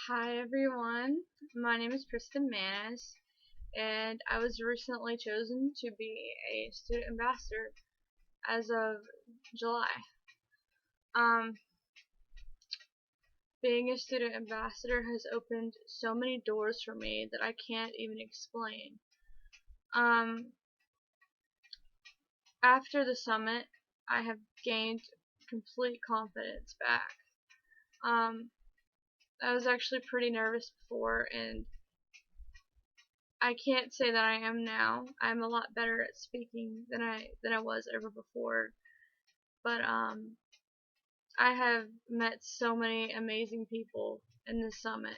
Hi everyone, my name is Kristen Manis, and I was recently chosen to be a student ambassador as of July. Um, Being a student ambassador has opened so many doors for me that I can't even explain. Um, After the summit, I have gained complete confidence back. I was actually pretty nervous before, and I can't say that I am now. I'm a lot better at speaking than I was ever before. But I have met so many amazing people in this summit.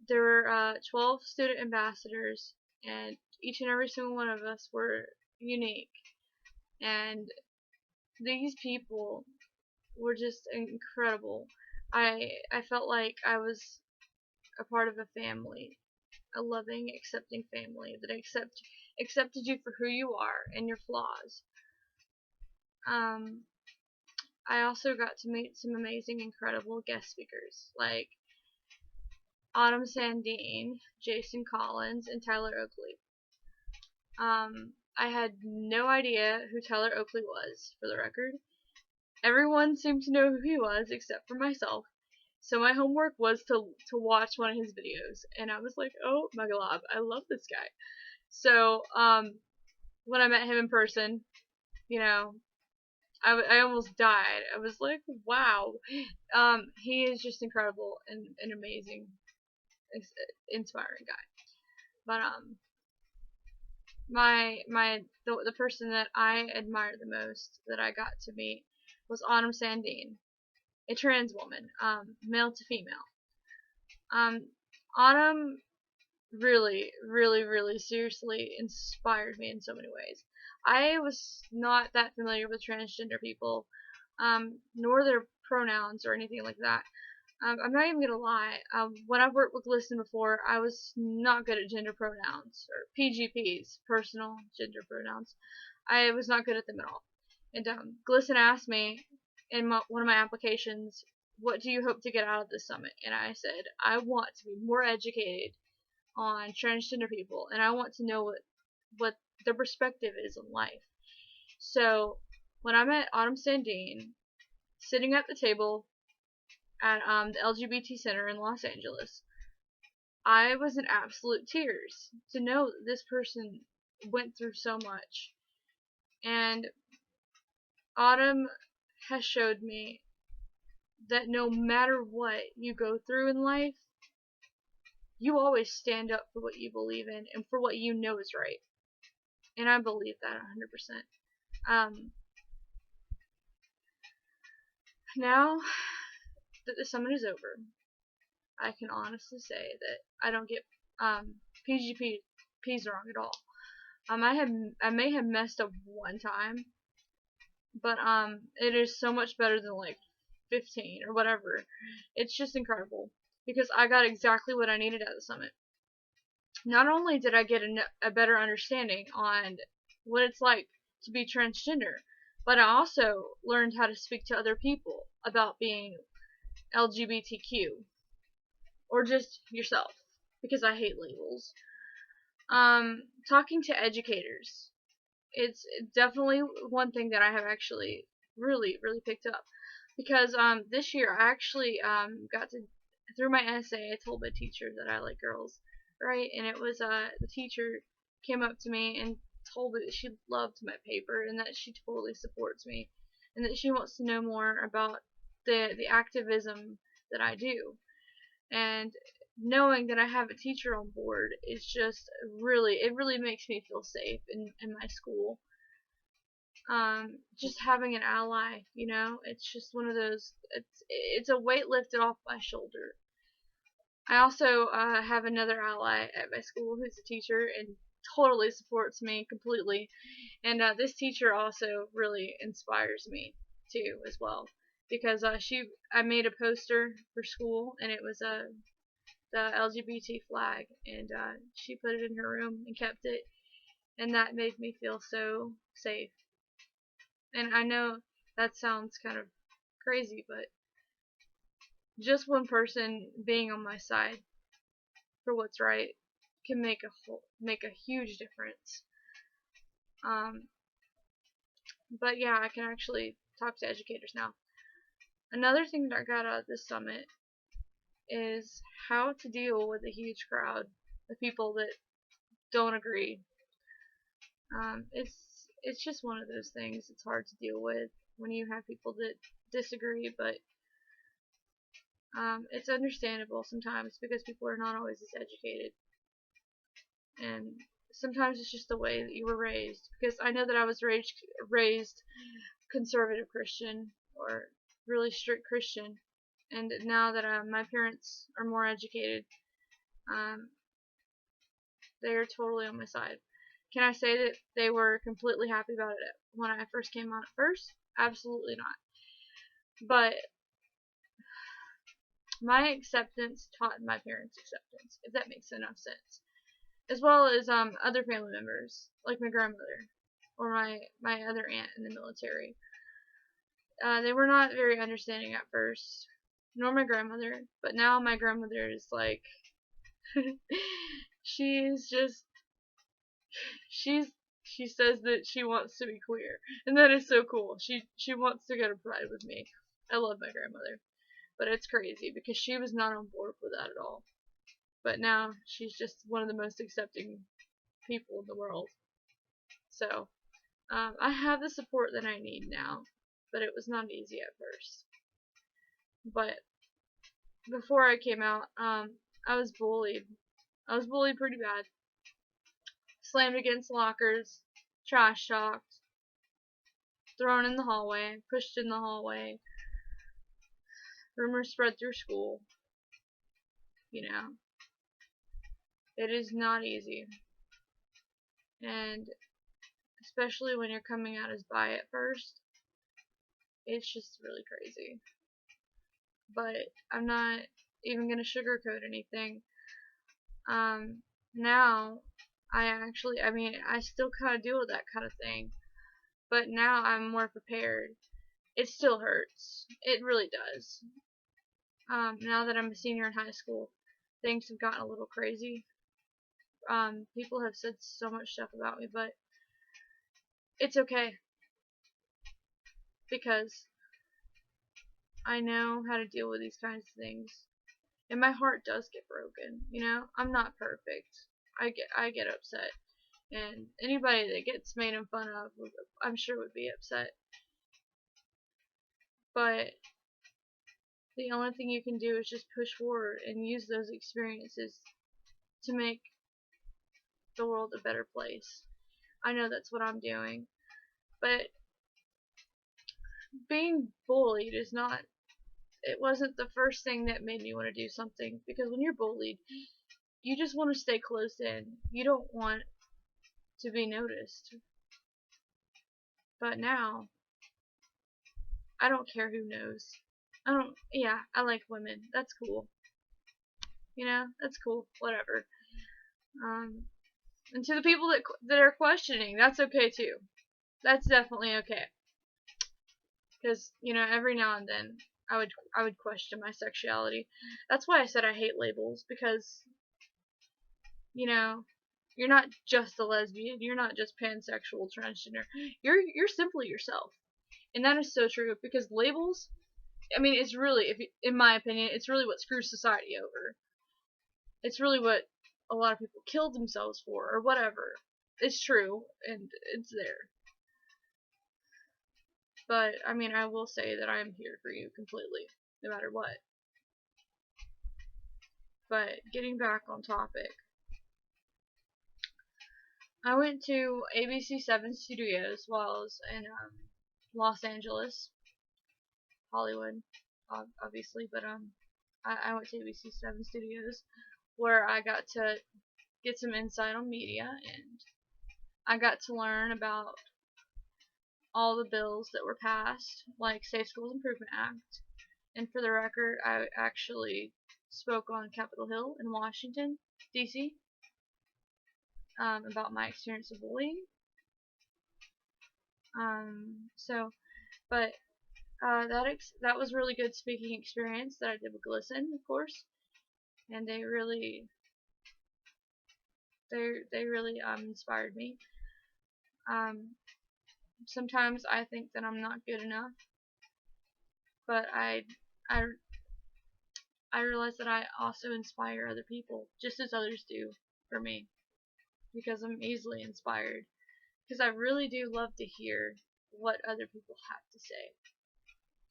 There were 12 student ambassadors, and each and every single one of us were unique. And these people were just incredible. I felt like I was a part of a family, a loving, accepting family that accepted you for who you are and your flaws. Um, I also got to meet some amazing, incredible guest speakers like Autumn Sandine, Jason Collins, and Tyler Oakley. I had no idea who Tyler Oakley was, for the record. Everyone seemed to know who he was except for myself. So my homework was to watch one of his videos, and I was like, oh my god, I love this guy. So when I met him in person, you know, I almost died. I was like, wow. He is just incredible and an amazing, inspiring guy. But the person that I admired the most that I got to meet was Autumn Sandine, a trans woman, male to female. Um, Autumn really, really, really seriously inspired me in so many ways. I was not that familiar with transgender people, nor their pronouns or anything like that. I'm not even gonna lie. When I've worked with GLSEN before, I was not good at gender pronouns or PGPs, personal gender pronouns. I was not good at them at all. And GLSEN asked me in one of my applications, "What do you hope to get out of this summit?" And I said, "I want to be more educated on transgender people, and I want to know what their perspective is on life." So when I met Autumn Sandine, sitting at the table at the LGBT Center in Los Angeles, I was in absolute tears to know that this person went through so much. And Autumn has showed me that no matter what you go through in life, you always stand up for what you believe in and for what you know is right. And I believe that 100%. Now that the summit is over, I can honestly say that I don't get PGPs wrong at all. I may have messed up one time, but it is so much better than like 15 or whatever. It's just incredible because I got exactly what I needed at the summit. Not only did I get a better understanding on what it's like to be transgender, but I also learned how to speak to other people about being LGBTQ or just yourself because I hate labels. Talking to educators, it's definitely one thing that I have actually really, really picked up because this year I actually got to, through my essay, I told my teacher that I like girls, right? And it was the teacher came up to me and told me that she loved my paper and that she totally supports me and that she wants to know more about the activism that I do. And knowing that I have a teacher on board is just it really makes me feel safe in my school. Just having an ally, it's just one of those, it's a weight lifted off my shoulder. I also have another ally at my school who's a teacher and totally supports me completely. And this teacher also really inspires me too as well because I made a poster for school and it was the LGBT flag, and she put it in her room and kept it, and that made me feel so safe. And I know that sounds kind of crazy, but just one person being on my side for what's right can make a huge difference. But yeah, I can actually talk to educators now. Another thing that I got out of this summit is how to deal with a huge crowd of people that don't agree. It's just one of those things. It's hard to deal with when you have people that disagree, but it's understandable sometimes because people are not always as educated, and sometimes it's just the way that you were raised. Because I know that I was raised conservative Christian or really strict Christian, and now that my parents are more educated, um, they are totally on my side. Can I say that they were completely happy about it when I first came on at first? Absolutely not. But my acceptance taught my parents' acceptance, if that makes enough sense. As well as other family members, like my grandmother or my other aunt in the military. They were not very understanding at first, nor my grandmother, but now my grandmother is like, she's just, she says that she wants to be queer, and that is so cool. She wants to go to Pride with me. I love my grandmother, but it's crazy because she was not on board with that at all. But now she's just one of the most accepting people in the world. So I have the support that I need now, but it was not easy at first. But before I came out, I was bullied. I was bullied pretty bad. Slammed against lockers, trash talked, thrown in the hallway, pushed in the hallway. Rumors spread through school. You know, it is not easy. And especially when you're coming out as bi at first, it's just really crazy. But I'm not even going to sugarcoat anything. Now, I still kind of deal with that kind of thing, but now I'm more prepared. It still hurts. It really does. Now that I'm a senior in high school, things have gotten a little crazy. People have said so much stuff about me, but it's okay because I know how to deal with these kinds of things. And my heart does get broken, you know? I'm not perfect. I get upset. And anybody that gets made fun of, I'm sure would be upset. But the only thing you can do is just push forward and use those experiences to make the world a better place. I know that's what I'm doing. But being bullied is not, it wasn't the first thing that made me want to do something. Because when you're bullied, you just want to stay closed in. You don't want to be noticed. But now, I don't care who knows. I like women. That's cool. You know, that's cool. Whatever. And to the people that are questioning, that's okay too. That's definitely okay. Because, you know, every now and then, I would question my sexuality. That's why I said I hate labels, because, you know, you're not just a lesbian, you're not just pansexual, transgender. You're simply yourself. And that is so true, because labels, I mean, it's really, in my opinion, it's really what screws society over. It's really what a lot of people killed themselves for, or whatever. It's true, and it's there. But, I mean, I will say that I am here for you completely, no matter what. But, getting back on topic, I went to ABC7 Studios while I was in Los Angeles, Hollywood, obviously, but I went to ABC7 Studios, where I got to get some insight on media, and I got to learn about all the bills that were passed, like Safe Schools Improvement Act. And for the record, I actually spoke on Capitol Hill in Washington, D.C., about my experience of bullying. But That was really good speaking experience that I did with GLSEN, of course, and they really inspired me. Um, Sometimes I think that I'm not good enough, but I I realize that I also inspire other people just as others do for me because I'm easily inspired. Because I really do love to hear what other people have to say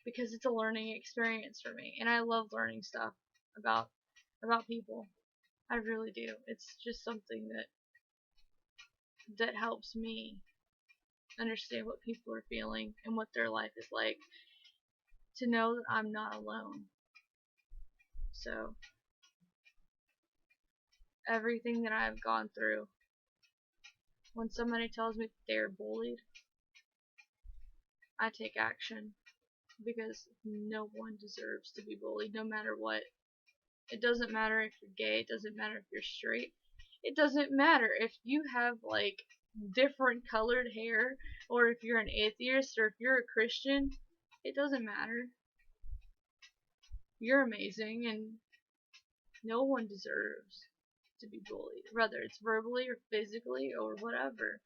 because it's a learning experience for me, and I love learning stuff about people. I really do. It's just something that helps me understand what people are feeling and what their life is like, to know that I'm not alone. So everything that I've gone through, when somebody tells me that they're bullied, I take action because no one deserves to be bullied, no matter what. It doesn't matter if you're gay, it doesn't matter if you're straight, it doesn't matter if you have like different colored hair, or if you're an atheist, or if you're a Christian. It doesn't matter. You're amazing, and no one deserves to be bullied, whether it's verbally or physically or whatever.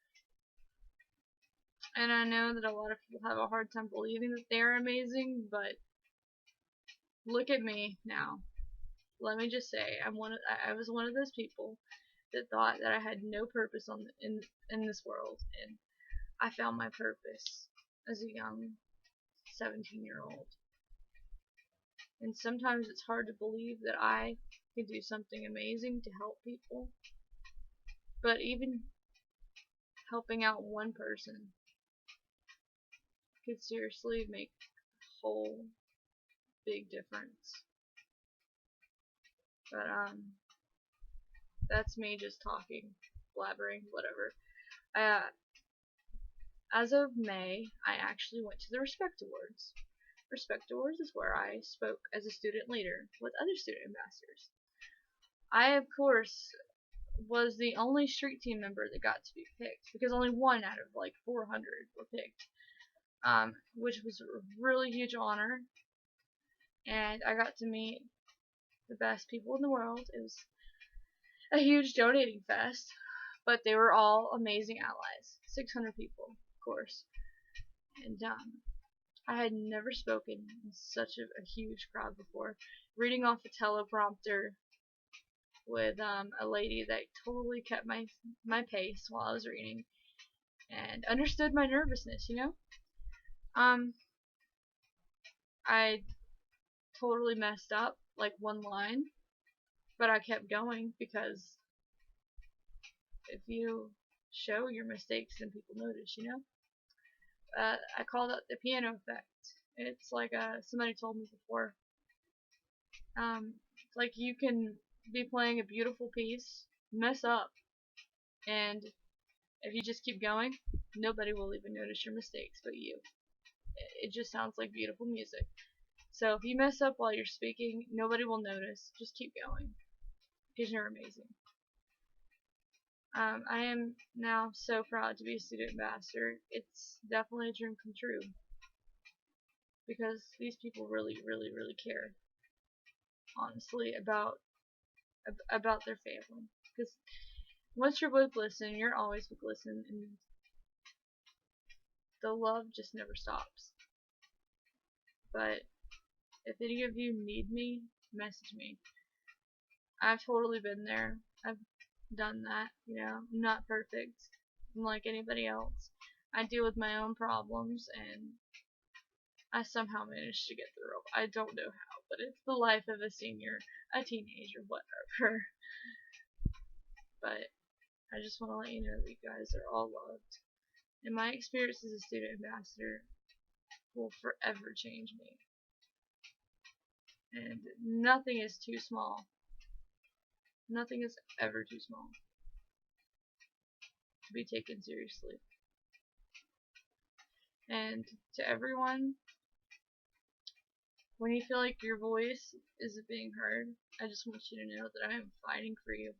And I know that a lot of people have a hard time believing that they're amazing, but look at me now. Let me just say, I was one of those people that thought that I had no purpose in this world, and I found my purpose as a young 17-year-old. And sometimes it's hard to believe that I could do something amazing to help people, but even helping out one person could seriously make a whole big difference. But that's me just talking, blabbering, whatever. As of May, I actually went to the Respect Awards. Respect Awards is where I spoke as a student leader with other student ambassadors. I, of course, was the only street team member that got to be picked, because only one out of like 400 were picked, which was a really huge honor, and I got to meet the best people in the world. It was a huge donating fest, but they were all amazing allies. 600 people, of course, and I had never spoken in such a huge crowd before. Reading off a teleprompter with a lady that totally kept my pace while I was reading and understood my nervousness, you know? I totally messed up like one line, but I kept going because if you show your mistakes, then people notice, you know? I called it the piano effect. It's like somebody told me before. It's like you can be playing a beautiful piece, mess up, and if you just keep going, nobody will even notice your mistakes but you. It just sounds like beautiful music. So if you mess up while you're speaking, nobody will notice. Just keep going, because you're amazing. I am now so proud to be a student ambassador. It's definitely a dream come true, because these people really, really, really care, honestly, about their family. Because once you're with GLSEN, you're always with GLSEN, and the love just never stops. But if any of you need me, message me. I've totally been there. I've done that, you know. I'm not perfect. I'm like anybody else. I deal with my own problems, and I somehow managed to get through. I don't know how, but it's the life of a senior, a teenager, whatever. But I just want to let you know that you guys are all loved. And my experience as a student ambassador will forever change me. And nothing is too small. Nothing is ever too small to be taken seriously. And to everyone, when you feel like your voice isn't being heard, I just want you to know that I am fighting for you.